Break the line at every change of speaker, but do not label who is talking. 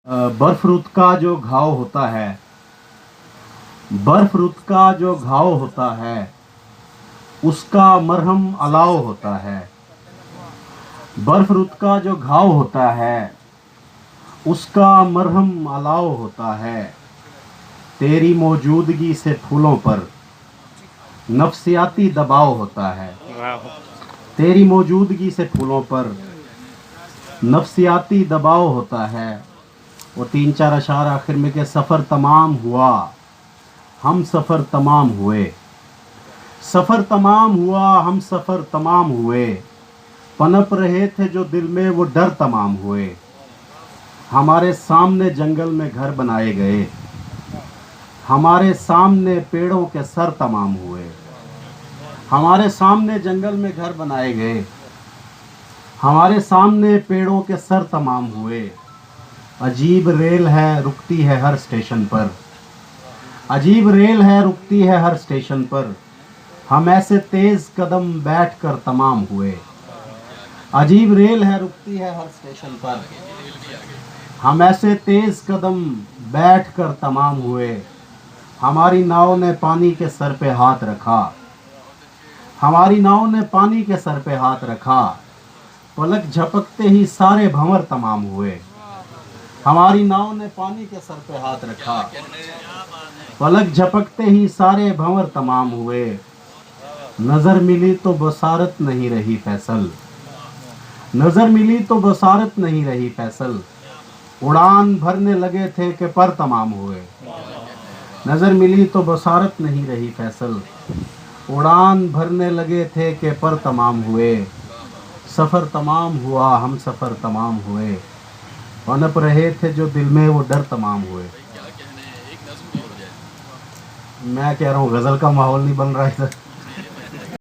बर्फ रुत का जो घाव होता है, बर्फ रुत का जो घाव होता है, उसका मरहम अलाव होता है। बर्फ रुत का जो घाव होता है, उसका मरहम अलाव होता है। तेरी मौजूदगी से फूलों पर नफसियाती दबाव होता है। तेरी मौजूदगी से फूलों पर नफसियाती दबाव होता है। वो 3-4 अशार आखिर में कि सफ़र तमाम हुआ, हम सफ़र तमाम हुए। सफ़र तमाम हुआ, हम सफ़र तमाम हुए। पनप रहे थे जो दिल में वो डर तमाम हुए। हमारे सामने जंगल में घर बनाए गए, हमारे सामने पेड़ों के सर तमाम हुए। हमारे सामने जंगल में घर बनाए गए, हमारे सामने पेड़ों के सर तमाम हुए। अजीब रेल है रुकती है हर स्टेशन पर, अजीब रेल है रुकती है हर स्टेशन पर। हम ऐसे तेज कदम बैठ कर तमाम हुए। अजीब रेल है रुकती है हर स्टेशन पर, हम ऐसे तेज कदम बैठ कर तमाम हुए। हमारी नाव ने पानी के सर पे हाथ रखा, हमारी नाव ने पानी के सर पे हाथ रखा। पलक झपकते ही सारे भंवर तमाम हुए। हमारी नाव ने पानी के सर पे हाथ रखा, पलक झपकते ही सारे भंवर तमाम हुए। नजर मिली तो बसारत नहीं रही फैसल, नजर मिली तो बसारत नहीं रही फैसल। उड़ान भरने लगे थे कि पर तमाम हुए। नजर मिली तो बसारत नहीं रही फैसल, उड़ान भरने लगे थे कि पर तमाम हुए। सफ़र तमाम हुआ, हम सफ़र तमाम हुए। पनप रहे थे जो दिल में वो डर तमाम हुए। मैं कह रहा हूँ गज़ल का माहौल नहीं बन रहा है इधर।